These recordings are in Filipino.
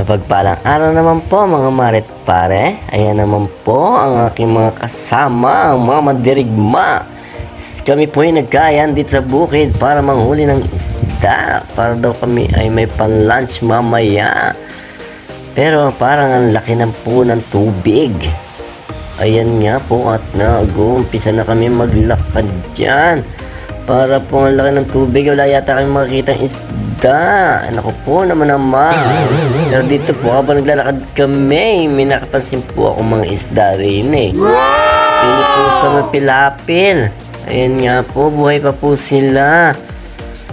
Mapagpalang araw naman po mga marit pare. Ayan naman po ang aking mga kasama, ang mga mandirigma. Kami po ay nagkayan dito sa bukid para manghuli ng isda. Para daw kami ay may pan-lunch mamaya. Pero parang ang laki ng po ng tubig. Ayan nga po at nag-uumpisa na kami maglakad dyan. Para po ang laki ng tubig, wala yata kami makikita ng isda. Naku po naman. Pero dito po habang naglalakad kami, may nakapansin po ako mga isda rin eh. Pili po sa mga pilapil. Ayan nga po, buhay pa po sila.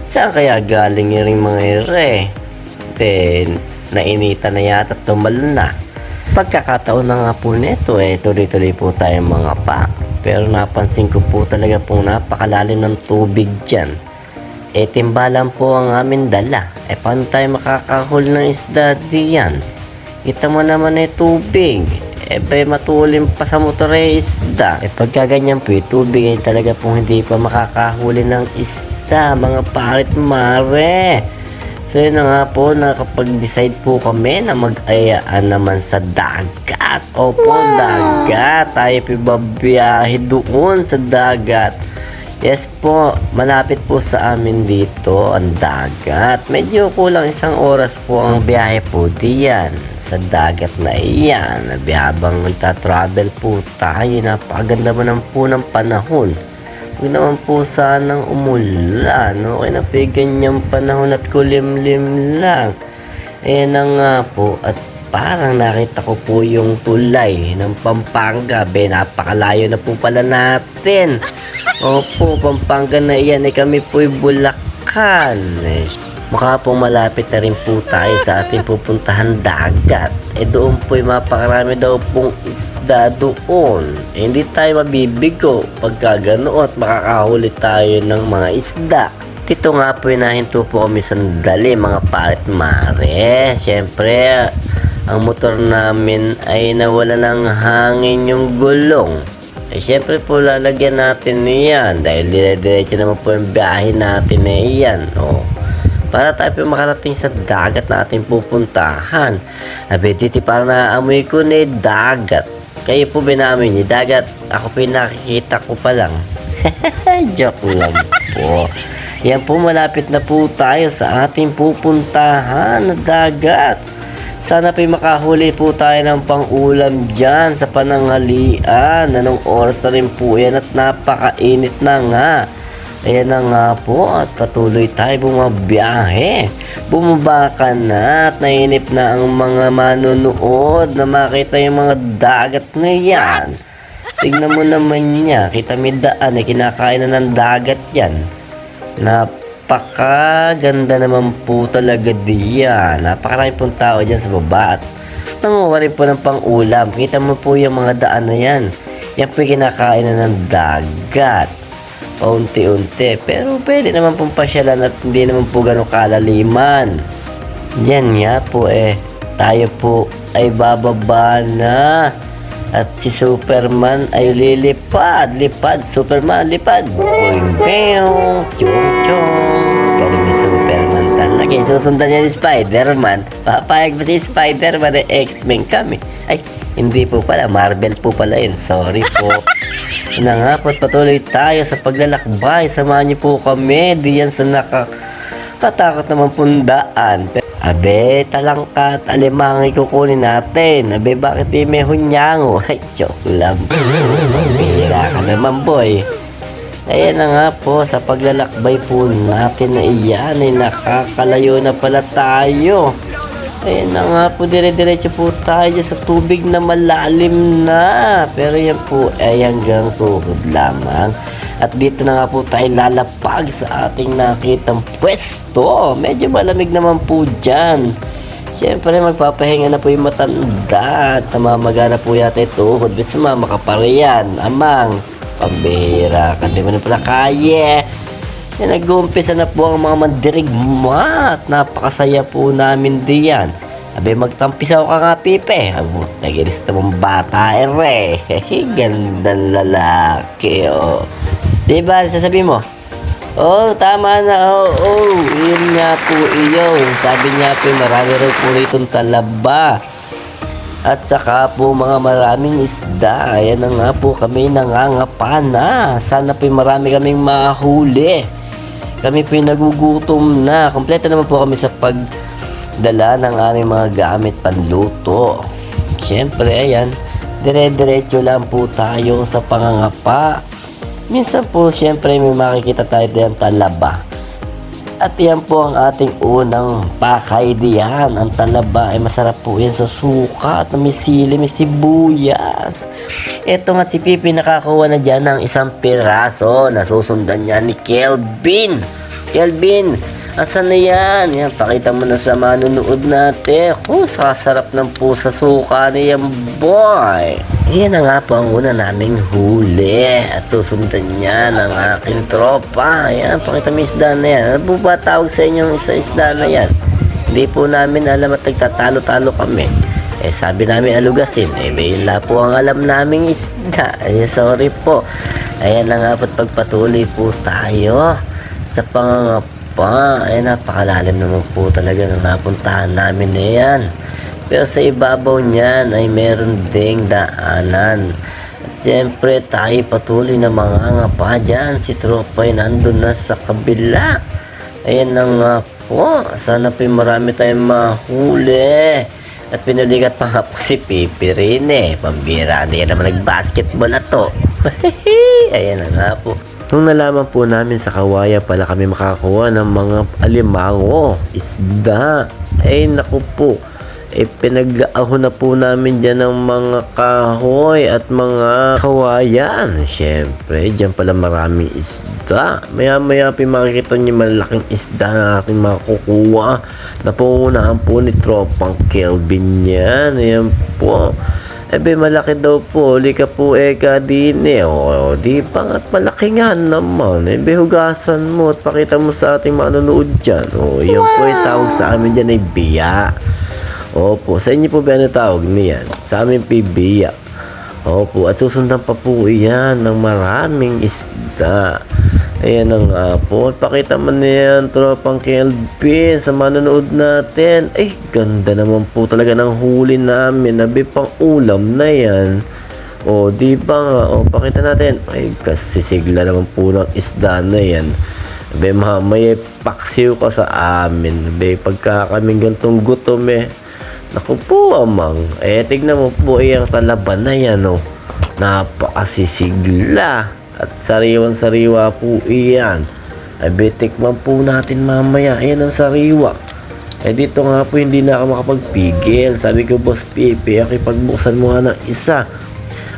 Saan kaya galing yung mga ere? Then, nainita na yata at tumalon na. Pagkakataon na nga po nito tuloy-tuloy po tayong mga pa. Pero napansin ko po talaga pong napakalalim ng tubig dyan. Timbalan po ang amin dala. Paano tayo makakahuli ng isda diyan? Kita mo naman tubig. Matulin pa sa motor isda. Pagka ganyan po tubig talaga pong hindi pa makakahuli ng isda. Mga parit mare. So yun na nga po, nakapag-decide po kami na mag-ayaan naman sa dagat. Opo, dagat. Tayo pibabiyahe doon sa dagat. Yes po, malapit po sa amin dito ang dagat. Medyo kulang 1 oras po ang biyahe po diyan sa dagat na iyan. Habang nagta-travel po tayo, napakaganda naman po ng panahon. Huwag naman po sanang umulan. Okay na po ganyang panahon at kulimlim lang. Na nga po at parang nakita ko po yung tulay ng Pampanga. Napakalayo na po pala natin. Opo, Pampanga na iyan. Kami po'y Bulacan. Mukha pong malapit na rin po tayo sa ating pupuntahan dagat. Doon po'y mapakarami daw pong isda doon. Hindi tayo mabibigo pagka ganoon at makakahuli tayo ng mga isda. Dito nga po'y nahinto po kami sandali mga parit mare. Siyempre, ang motor namin ay nawala ng hangin yung gulong. Siyempre po lalagyan natin niyan dahil dire-diretso naman po yung biyahe natin iyan. Para tayo po makarating sa dagat na ating pupuntahan. Dito parang naamoy ko dagat. Kayo po binaamoy niyo dagat? Ako po nakikita ko pa lang. Joke lang po. Yan po, malapit na po tayo sa ating pupuntahan na dagat. Sana po makahuli po tayo ng pang-ulam dyan sa pananghalian. Anong oras na rin po yan at napakainit na nga. Ayan na nga po at patuloy tayo bumabiyahe. Bumaba ka na at nainip na ang mga manonood na makita yung mga dagat na yan. Tignan mo naman niya, kita may daan kinakain na ng dagat yan. Napakaganda naman po talaga diyan. Napakarami pong tao dyan sa baba at nanguha rin po ng pang-ulam. Kita mo po yung mga daan na yan. Yan po yung kinakain na ng dagat. Unti-unti, pero pwede naman pong pasyalan at hindi naman po gano'ng kalaliman. Yan nga po tayo po ay bababa na at si Superman ay lilipad. Superman, lipad. Boing, beong, chung, chung. Galing ni Superman talaga. Susundan niya ni Spider-Man. Papayag ba si Spider-Man X-Men kami? Ay, hindi po pala. Marvel po pala yun. Sorry po. Na nga po, patuloy tayo sa paglalakbay. Samahan niyo po kami diyan sa nakakatakot naman pundaan. Talangkat, alimangay kukunin natin. Bakit di may hunyango? Ay, joke lang. Bihira ka naman, boy. Ayan na nga po, sa paglalakbay po natin na iyan, nakakalayo na pala tayo. Ayan na nga po, dire-diretso po tayo sa tubig na malalim na. Pero yan po ay hanggang tuhod lamang. At dito na nga po tayo lalapag sa ating nakitang pwesto. Medyo malamig naman po dyan. Siyempre magpapahinga na po yung matanda. At namamagana po yata yung tuhod. Bisa mama ka pa riyan. Amang, pambihira ka. Di mo na pala kaya. Nag-uumpisa na po ang mga mandirigma at napakasaya po namin diyan. Magtampisaw ka nga, Pipe. Nagirista mong bata, Gandang lalaki, Diba, sasabihin mo? Oh, tama na. Yun nga po iyon. Sabi niya po, marami raw po ritong talaba. At saka po mga maraming isda. Ayan na nga po kami nangangapa na. Sana po marami kaming mahuli. Kami po nagugutom na. Kompleto naman po kami sa pagdala ng aming mga gamit panluto. Siyempre, ayan. Dire-diretso lang po tayo sa pangangapa. Minsan po, siyempre, may makikita tayo diyang talaba. At yan po ang ating unang pakay diyan. Ang talaba ay masarap po yan sa suka at may sili, may sibuyas. Ito nga si Pipi nakakuha na dyan ng isang piraso. Nasusundan niya ni Kelvin. Kelvin, asan na yan? Yan, pakita mo na sa manunood natin. Sasarap ng po sa suka niyan, boy. Yan na nga po ang una naming huli. At susundan niya ng aking tropa. Ayan, pakita mo yung isda na yan. Ano po ba tawag sa inyong isda na yan? Hindi po namin alam at nagtatalo-talo kami. Sabi namin alugasin. Bayla po ang alam naming isda. Sorry po. Ayan na nga po, pagpatuloy po tayo sa pangangapa. Napakalalim naman po talaga ng napuntahan namin na yan. Pero sa ibabaw niyan ay meron ding daanan. At siyempre tayo patuloy na mangangapa dyan. Si tropa ay nandun na sa kabila. Ayan na nga po. Sana po marami tayong mahuli. At pinulikat pa nga po si Pipi rin Pambira, hindi naman nag-basketball na to. Ayan na nga po. Nung nalaman po namin sa Kawaya pala kami makakuha ng mga alimango, isda. Naku po. Pinag-aahon na po namin dyan ng mga kahoy at mga kawayan. Siyempre, dyan pala maraming isda. Maya-maya makikita niyo malaking isda na ating makukuha. Napungunahan po ni tropang Kelvin yan. Ayan po. Malaki daw po. Huli ka po eka din di pa nga't malaki nga naman. Hugasan mo at pakita mo sa ating manonood dyan. Yan po ay tawag sa amin dyan ay biya. Opo, sa inyo po ba ano tawag niyan? Sa amin pibiya. Opo, at susundan pa po iyan ng maraming isda. Ayan na nga po. Pakita mo na yan, tropang Kelvin, sa manonood natin. Ganda naman po talaga ng huli namin. Pang ulam na yan. Di ba nga? Pakita natin. Kasisigla naman po ng isda na yan. Mamaya paksiw ka sa amin. Pagka kaming gantong gutom naku po, amang. Tignan mo po ang talaban na yan, Napakasisigla. At sariwan-sariwa po iyan. Tikman po natin mamaya. Ayan ang sariwa. Dito nga po hindi na ako makapagpigil. Sabi ko, Boss Pipi, pagbuksan mo nga ng isa.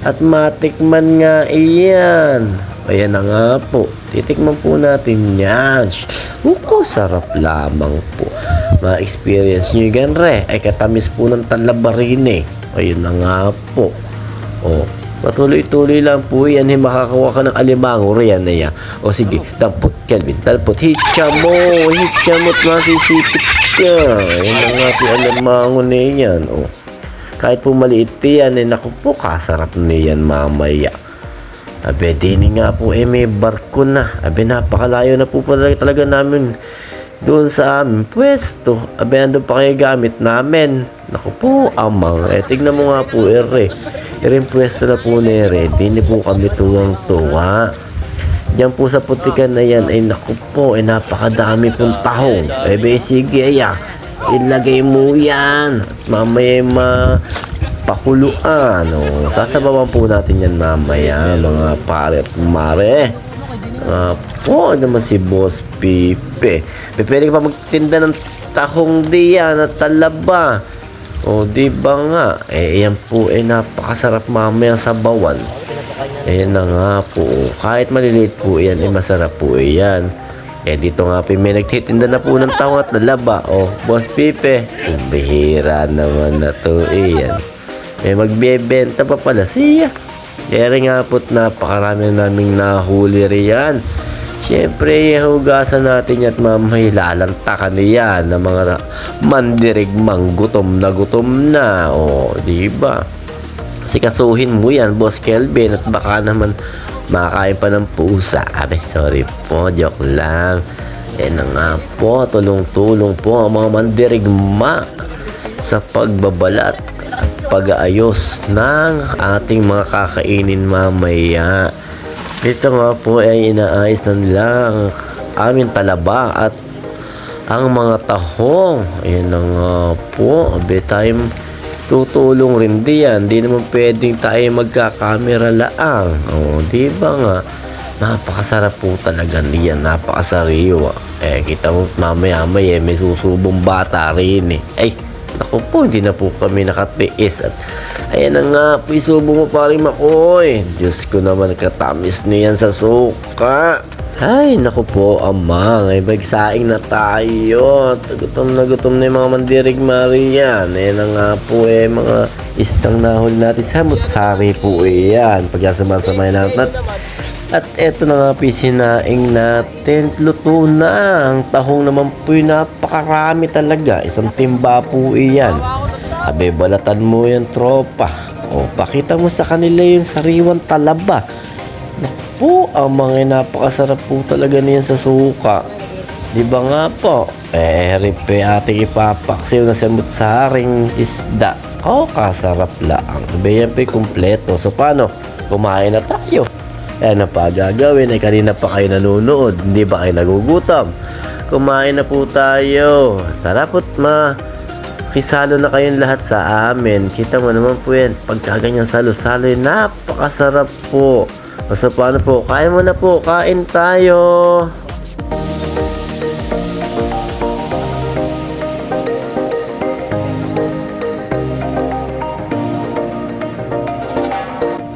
At matikman nga iyan. Ayan na nga po. Titikman po natin yan. Sarap lamang po. Ma-experience nyo yung ganre. Katamis po ng talaba rin Ayun na nga po. Patuloy-tuloy lang po yan. Makakakuha ka ng alimango riyan na yan. Sige, dampot Kelvin. Dampot. Hitcha mo at masisipit ka. Ayun na nga po yung alimango na yan. Kahit po maliit yan, naku po, kasarap na yan mamaya. Dini nga po, may barko na. Napakalayo na po talaga namin doon sa aming pwesto. Andun pa kayo gamit namin. Naku po, amang. Tignan mo nga po, Yung pwesto na po Dini po kami tuwang-tuwa. Diyan po sa putikan na yan, naku po, napakadami pong tahong. Sige, ilagay mo yan. Mamaya pakuluan. Sasabawan po natin yan mamaya, mga pare at mare. Naman si Boss Pipe. Pwede ka pa magtinda ng tahong diyan at talaba. Di ba nga? Yan po napakasarap mamaya sa bawan. Ayan na nga po. Kahit maliliit po yan, masarap po yan. Dito nga po, may nagtitinda na po ng tahong at talaba. Boss Pipe, bihira naman na to yan. Magbebenta pa pala siya. Kaya nga po't napakarami naming nahuli riyan. Siyempre, hugasan natin at mamay lalantakan niyan ng mga mandirigmang gutom na. Diba? Sikasuhin mo yan, Boss Kelvin, at baka naman makakain pa ng pusa. Abe, sorry po, joke lang. Na nga po, tulong-tulong po ang mga mandirigma sa pagbabalat at pag-aayos ng ating mga kakainin mamaya. Ito nga po ay inaayos na nila ang aming talaba at ang mga tahong. Ayan na nga po, abe tayo tutulong rin diyan. Di naman pwedeng tayo magkakamera laang. O, di ba nga? Napakasarap po talaga niyan. Napakasariwa. Kita mo mamaya-maya may susubong bata rin eh. Ay, naku po, hindi na po kami nakatiis. At ayan na nga, isubo mo pa rin Makoy. Diyos ko naman, katamis niyan sa suka. Ay, naku po, amang. Ay, bagsaing na tayo. Gutom na yung mga mandirigma riyan. Ayan na nga po mga istang nahol natin. Samut-sari po yan. Pagkasama-samay natin. At eto na nga po sinaing natin. Luto na. Ang tahong naman po napakarami talaga. Isang timba po yan. Abe, balatan mo yan, tropa. O, pakita mo sa kanila yung sariwang talaba. Naku, ang mga napakasarap po talaga niyan sa suka. Di ba nga po? Ripe ating ipapaksiw na samut-saring isda. Kasarap lang. Abe, yan po'y kumpleto. So, paano? Kumain na tayo. Ano pa gagawin? Kanina pa kayo nanonood. Hindi ba kayo nagugutom? Kumain na po tayo. Tara po't kisalo na kayong lahat sa amin. Kita mo naman po yan. Pagkaganyan salo-salo, napakasarap po. So paano po? Kain mo na po. Kain tayo.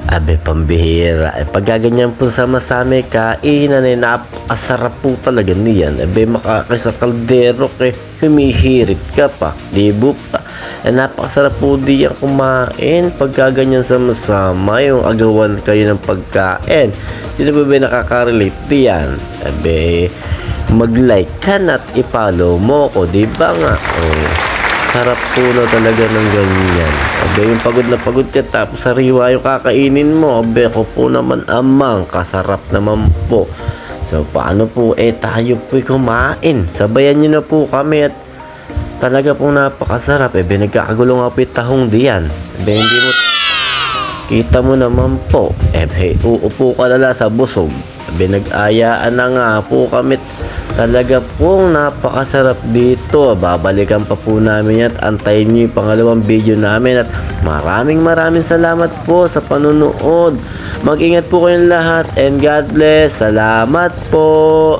Abe, pambihira. Pagkaganyan po sama-sama kainan napakasarap po talaga niyan. Abe, makakisa kaldero humihirit ka pa. Dibo pa. Napakasarap po diyan kumain. Pagkaganyan sama-sama yung agawan kayo ng pagkain. Sino ba nakaka-relate diyan? Abe, mag-like ka na at i-follow mo ko. Diba nga? Sarap po na talaga ng ganyan. Abe, yung pagod na pagod ka tapos sariwa yung kakainin mo. Abe, ko po naman amang. Kasarap naman po. So, paano po? Tayo po'y kumain. Sabayan nyo na po kami at talaga po napakasarap. Abe, nagkakagulo nga po yung tahong diyan. Abe, hindi mo kita mo naman po. Abe, uupo ka lala sa busog. Abe, nag-ayaan na nga po kami. Talaga pong napakasarap dito. Babalikan pa po namin at antayin nyo yung pangalawang video namin. At maraming salamat po sa panunood. Mag-ingat po kayong lahat and God bless. Salamat po.